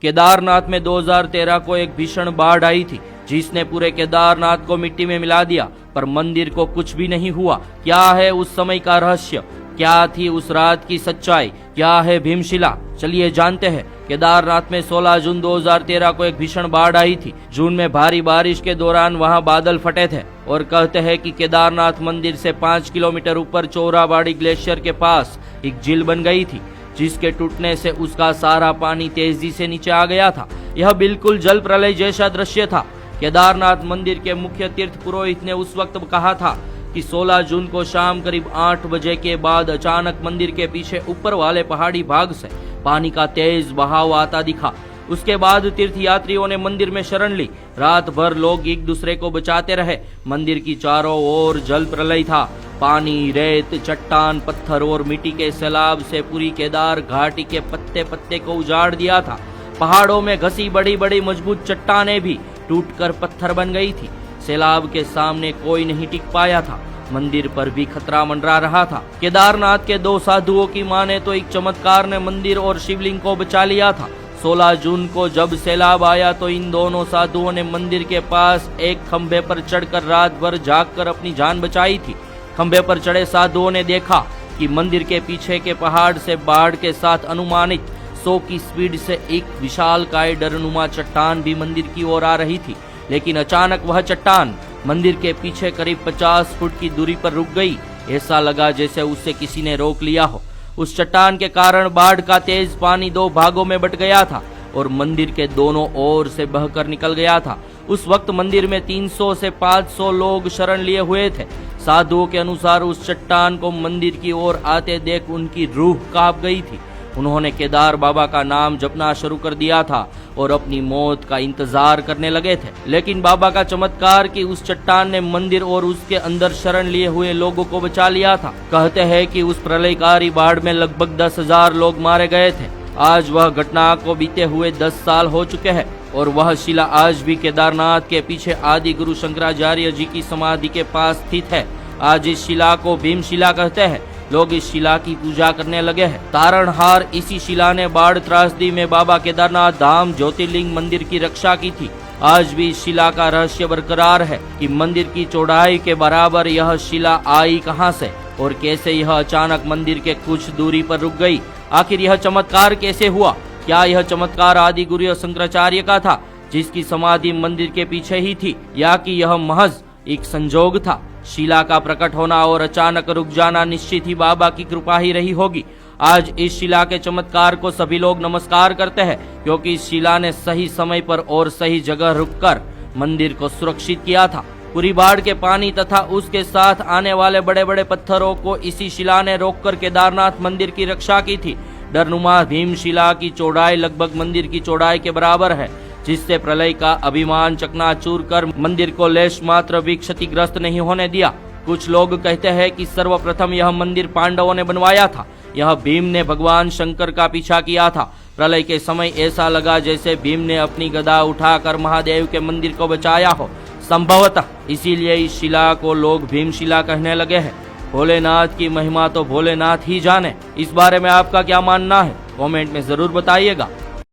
केदारनाथ में 2013 को एक भीषण बाढ़ आई थी जिसने पूरे केदारनाथ को मिट्टी में मिला दिया, पर मंदिर को कुछ भी नहीं हुआ। क्या है उस समय का रहस्य, क्या थी उस रात की सच्चाई, क्या है भीमशिला, चलिए जानते हैं। केदारनाथ में 16 जून 2013 को एक भीषण बाढ़ आई थी। जून में भारी बारिश के दौरान वहां बादल फटे थे और कहते हैं कि केदारनाथ मंदिर से 5 किलोमीटर ऊपर चोराबाड़ी ग्लेशियर के पास एक झील बन गई थी, जिसके टूटने से उसका सारा पानी तेजी से नीचे आ गया था। यह बिल्कुल जल प्रलय जैसा दृश्य था। केदारनाथ मंदिर के मुख्य तीर्थ पुरोहित ने उस वक्त कहा था कि 16 जून को शाम करीब 8 बजे के बाद अचानक मंदिर के पीछे ऊपर वाले पहाड़ी भाग से पानी का तेज बहाव आता दिखा। उसके बाद तीर्थ यात्रियों ने मंदिर में शरण ली। रात भर लोग एक दूसरे को बचाते रहे। मंदिर की चारों ओर जल प्रलय था। पानी, रेत, चट्टान, पत्थर और मिट्टी के सैलाब से पूरी केदार घाटी के पत्ते पत्ते को उजाड़ दिया था। पहाड़ों में घसी बड़ी बड़ी मजबूत चट्टानें भी टूटकर पत्थर बन गई थी। सैलाब के सामने कोई नहीं टिक पाया था। मंदिर पर भी खतरा मंडरा रहा था। केदारनाथ के 2 साधुओं की माने तो एक चमत्कार ने मंदिर और शिवलिंग को बचा लिया था। 16 जून को जब सैलाब आया तो इन दोनों साधुओं ने मंदिर के पास एक खंभे पर चढ़कर रात भर जागकर अपनी जान बचाई थी। खंभे पर चढ़े साधुओं ने देखा कि मंदिर के पीछे के पहाड़ से बाढ़ के साथ अनुमानित 100 की स्पीड से एक विशालकाय डरनुमा चट्टान भी मंदिर की ओर आ रही थी। लेकिन अचानक वह चट्टान मंदिर के पीछे करीब 50 फुट की दूरी पर रुक गई। ऐसा लगा जैसे उसे किसी ने रोक लिया हो। उस चट्टान के कारण बाढ़ का तेज पानी 2 भागों में बट गया था और मंदिर के दोनों ओर से बहकर निकल गया था। उस वक्त मंदिर में 300 से 500 लोग शरण लिए हुए थे। साधुओं के अनुसार उस चट्टान को मंदिर की ओर आते देख उनकी रूह कांप गई थी। उन्होंने केदार बाबा का नाम जपना शुरू कर दिया था और अपनी मौत का इंतजार करने लगे थे। लेकिन बाबा का चमत्कार कि उस चट्टान ने मंदिर और उसके अंदर शरण लिए हुए लोगों को बचा लिया था। कहते हैं कि उस प्रलयकारी बाढ़ में लगभग 10,000 लोग मारे गए थे। आज वह घटना को बीते हुए 10 साल हो चुके हैं और वह शिला आज भी केदारनाथ के पीछे आदि गुरु शंकराचार्य जी की समाधि के पास स्थित है। आज इस शिला को भीमशिला कहते हैं। लोग इस शिला की पूजा करने लगे हैं। तारणहार इसी शिला ने बाढ़ त्रासदी में बाबा केदारनाथ धाम ज्योतिर्लिंग मंदिर की रक्षा की थी। आज भी इस शिला का रहस्य बरकरार है कि मंदिर की चौड़ाई के बराबर यह शिला आई कहां से और कैसे यह अचानक मंदिर के कुछ दूरी पर रुक गई। आखिर यह चमत्कार कैसे हुआ? क्या यह चमत्कार आदि गुरु शंकराचार्य का था जिसकी समाधि मंदिर के पीछे ही थी, या कि यह महज एक संजोग था? शिला का प्रकट होना और अचानक रुक जाना निश्चित ही बाबा की कृपा ही रही होगी। आज इस शिला के चमत्कार को सभी लोग नमस्कार करते हैं, क्योंकि इस शिला ने सही समय पर और सही जगह रुककर मंदिर को सुरक्षित किया था। पूरी बाढ़ के पानी तथा उसके साथ आने वाले बड़े बड़े पत्थरों को इसी शिला ने रोककर केदारनाथ मंदिर की रक्षा की थी। डरनुमा भीमशिला की चौड़ाई लगभग मंदिर की चौड़ाई के बराबर है, जिससे प्रलय का अभिमान चकनाचूर कर मंदिर को लेश मात्र भी क्षतिग्रस्त नहीं होने दिया। कुछ लोग कहते हैं कि सर्वप्रथम यह मंदिर पांडवों ने बनवाया था। यह भीम ने भगवान शंकर का पीछा किया था। प्रलय के समय ऐसा लगा जैसे भीम ने अपनी गदा उठाकर महादेव के मंदिर को बचाया हो। संभवतः इसीलिए इस शिला को लोग भीमशिला कहने लगे हैं। भोलेनाथ की महिमा तो भोलेनाथ ही जाने। इस बारे में आपका क्या मानना है? कमेंट में जरूर बताइएगा।